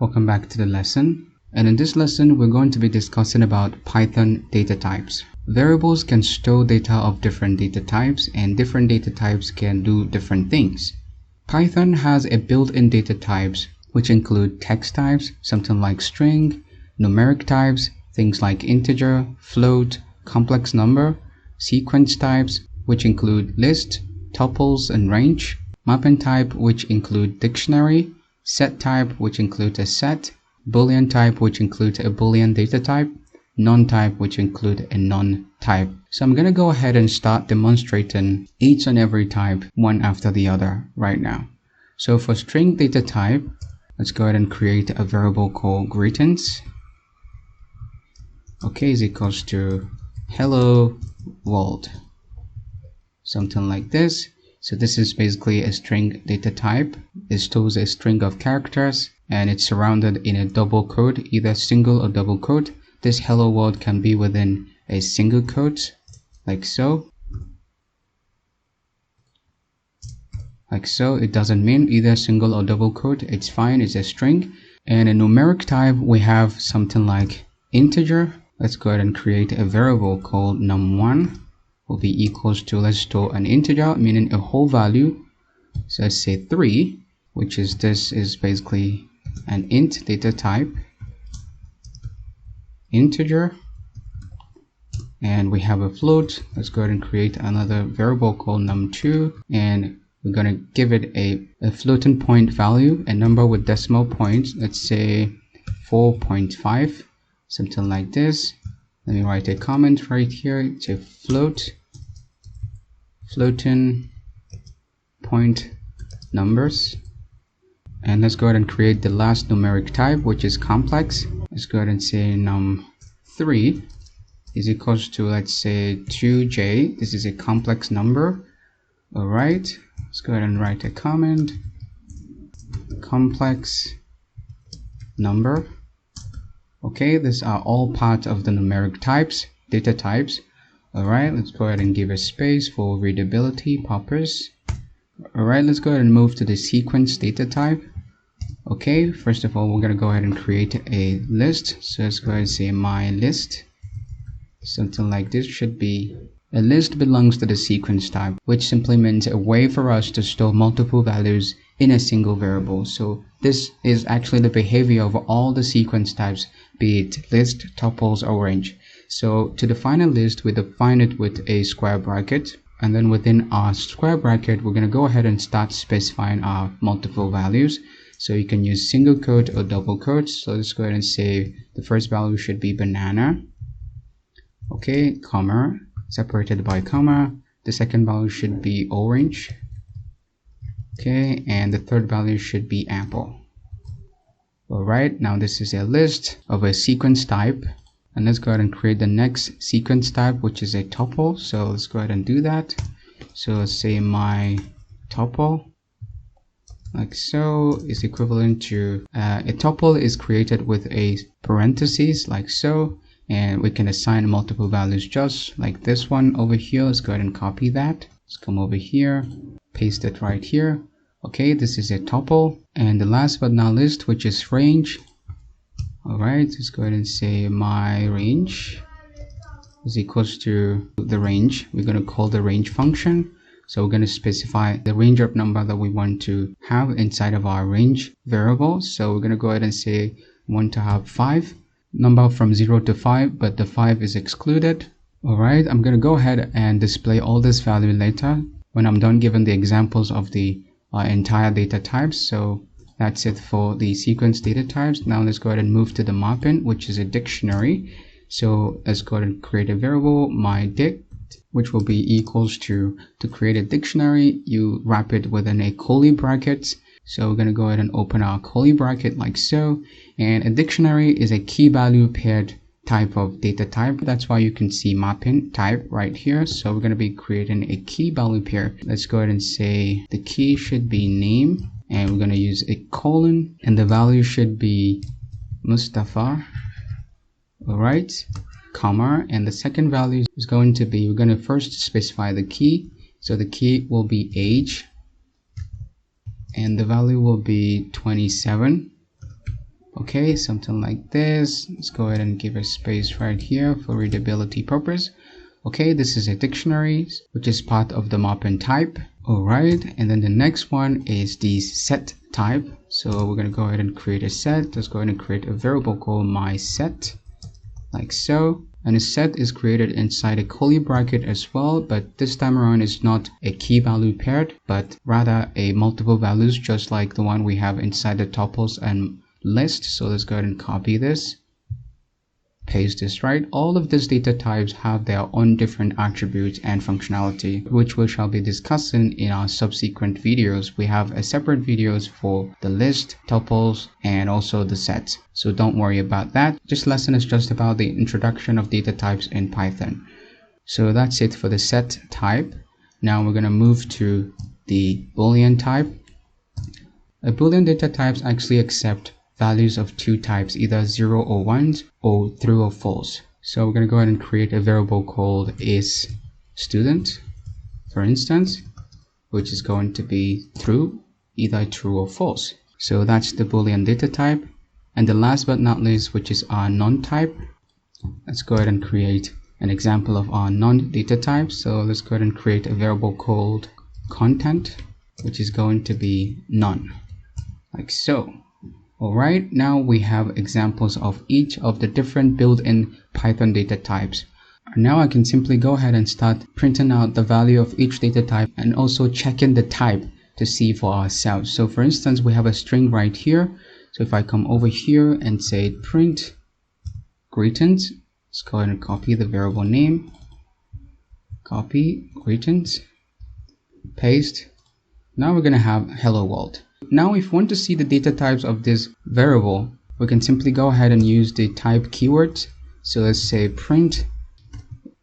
Welcome back to the lesson. And in this lesson, we're going to be discussing about Python data types. Variables can store data of different data types, and different data types can do different things. Python has a built-in data types, which include text types, something like string, numeric types, things like integer, float, complex number, sequence types, which include list, tuples, and range, mapping type, which include dictionary, set type, which includes a set, boolean type, which includes a boolean data type, non type, which include a non type. So I'm going to go ahead and start demonstrating each and every type one after the other right now. So for string data type, let's go ahead and create a variable called greetings. Okay, is equals to hello world, something like this. So this is basically a string data type. It stores a string of characters and it's surrounded in a double quote, either single or double quote. This hello world can be within a single quote, like so. Like so, it doesn't mean either single or double quote. It's fine, it's a string. And a numeric type, we have something like integer. Let's go ahead and create a variable called num1 will be equals to, let's store an integer, meaning a whole value. So let's say 3, which is this is basically an int data type, integer. And we have a float. Let's go ahead and create another variable called num2, and we're going to give it a floating point value, a number with decimal points. Let's say 4.5, something like this. Let me write a comment right here. It's a floating point numbers. And let's go ahead and create the last numeric type, which is complex. Let's go ahead and say num3 is equals to, let's say 2j. This is a complex number. All right, let's go ahead and write a comment. Complex number. Okay, these are all part of the numeric types, data types. All right, let's go ahead and give a space for readability purpose. All right, let's go ahead and move to the sequence data type. Okay, first of all, we're going to go ahead and create a list. So let's go ahead and say my list. Something like this should be. A list belongs to the sequence type, which simply means a way for us to store multiple values in a single variable. So this is actually the behavior of all the sequence types, be it list, tuples, or range. So to define a list, we define it with a square bracket, and then within our square bracket, we're going to go ahead and start specifying our multiple values. So you can use single quote or double quotes. So let's go ahead and say the first value should be banana. Okay, comma, separated by comma. The second value should be orange. Okay, and the third value should be apple. All right, now this is a list of a sequence type, and let's go ahead and create the next sequence type, which is a tuple. So let's go ahead and do that. So let's say my tuple, like so, is equivalent to a tuple is created with a parentheses, like so, and we can assign multiple values just like this one over here. Let's go ahead and copy that. Let's come over here, paste it right here. Okay, this is a tuple. And the last but not least, which is range. All right, let's go ahead and say my range is equals to the range. We're going to call the range function. So we're going to specify the range of number that we want to have inside of our range variable. So we're going to go ahead and say we want to have 5, number from 0 to 5, but the 5 is excluded. All right, I'm going to go ahead and display all this value later when I'm done giving the examples of the entire data types. So that's it for the sequence data types. Now let's go ahead and move to the mapping, which is a dictionary. So let's go ahead and create a variable, my dict, which will be equals to create a dictionary, you wrap it within a curly bracket. So we're going to go ahead and open our curly bracket like so. And a dictionary is a key value paired type of data type. That's why you can see mapping type right here. So we're going to be creating a key value pair. Let's go ahead and say the key should be name, and we're going to use a colon, and the value should be Mustafa. All right, comma, and the second value is going to be, we're going to first specify the key. So the key will be age, and the value will be 27. Okay, something like this. Let's go ahead and give a space right here for readability purpose. Okay, this is a dictionary, which is part of the mapping type. Alright, and then the next one is the set type. So we're going to go ahead and create a set. Let's go ahead and create a variable called mySet, like so. And a set is created inside a curly bracket as well, but this time around it's not a key value paired, but rather a multiple values, just like the one we have inside the tuples and list. So let's go ahead and copy this, paste this, right? All of these data types have their own different attributes and functionality, which we shall be discussing in our subsequent videos. We have a separate videos for the list, tuples, and also the sets. So don't worry about that. This lesson is just about the introduction of data types in Python. So that's it for the set type. Now we're going to move to the Boolean type. A Boolean data types actually accept values of two types, either 0 or 1 or true or false. So we're going to go ahead and create a variable called isStudent, for instance, which is going to be true, either true or false. So that's the Boolean data type. And the last but not least, which is our none type. Let's go ahead and create an example of our none data type. So let's go ahead and create a variable called content, which is going to be none, like so. Alright, now we have examples of each of the different built-in Python data types. Now I can simply go ahead and start printing out the value of each data type and also checking the type to see for ourselves. So for instance, we have a string right here. So if I come over here and say print greetings, let's go ahead and copy the variable name, copy greetings, paste. Now we're going to have hello world. Now if we want to see the data types of this variable, we can simply go ahead and use the type keywords. So let's say print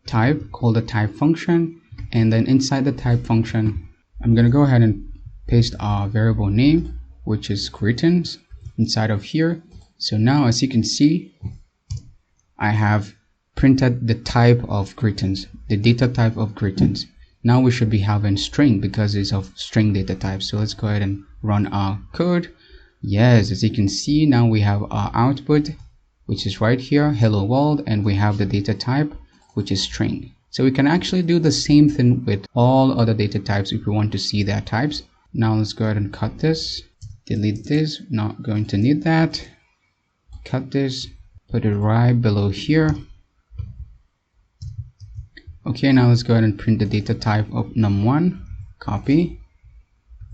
type, call the type function, and then inside the type function, I'm going to go ahead and paste our variable name, which is greetings, inside of here. So now as you can see, I have printed the type of greetings, the data type of greetings. Now we should be having string because it's of string data type. So let's go ahead and run our code. Yes, as you can see, now we have our output, which is right here, hello world, and we have the data type, which is string. So we can actually do the same thing with all other data types if we want to see their types. Now let's go ahead and cut this, delete this, not going to need that. Cut this, put it right below here. Okay, now let's go ahead and print the data type of num1, copy,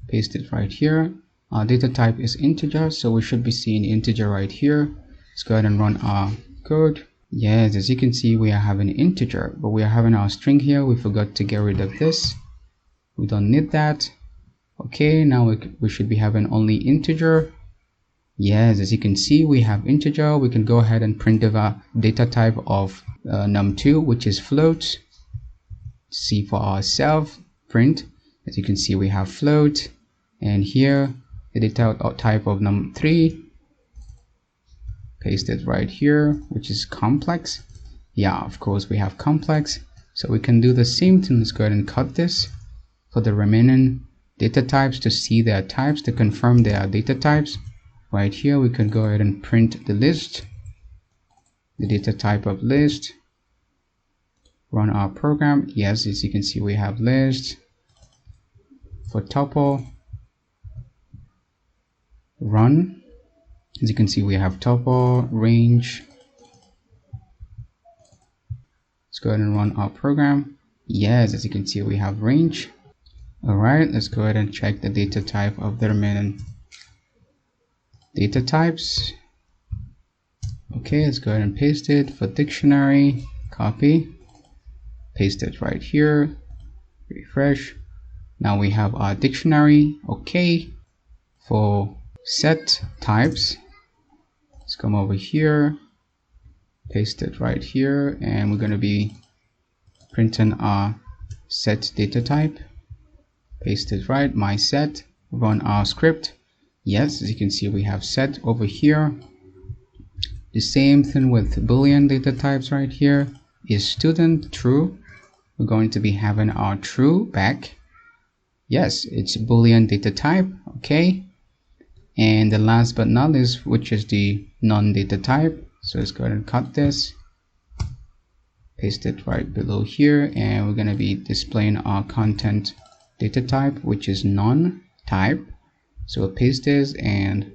paste it right here. Our data type is integer, so we should be seeing integer right here. Let's go ahead and run our code. Yes, as you can see, we are having integer, but we are having our string here. We forgot to get rid of this. We don't need that. Okay, now we should be having only integer. Yes, as you can see, we have integer. We can go ahead and print the data type of num2, which is float. See for ourselves, print. As you can see, we have float, and here the data type of num3, paste it right here, which is complex. Yeah, of course we have complex, so we can do the same thing. Let's go ahead and cut this for the remaining data types to see their types, to confirm their data types. Right here we can go ahead and print the list, the data type of list. Run our program. Yes, as you can see, we have list. For tuple, run. As you can see, we have tuple, range. Let's go ahead and run our program. Yes, as you can see, we have range. Alright, let's go ahead and check the data type of the remaining data types. Okay, let's go ahead and paste it for dictionary, copy. Paste it right here, refresh. Now we have our dictionary. Okay, for set types, let's come over here, paste it right here, and we're going to be printing our set data type. Paste it right, my set, run our script. Yes, as you can see, we have set over here. The same thing with Boolean data types right here. Is student true? We're going to be having our true back. Yes, it's Boolean data type. Okay, And the last but not least, which is the non-data type. So let's go ahead and cut this, paste it right below here, and we're going to be displaying our content data type, which is non-type. So we'll paste this and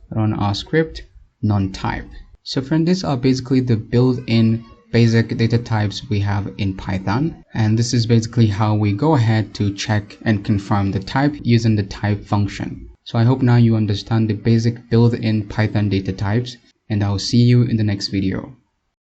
run our script, non-type. So friend, these are basically the built-in basic data types we have in Python, and this is basically how we go ahead to check and confirm the type using the type function. So I hope now you understand the basic built-in Python data types, and I'll see you in the next video.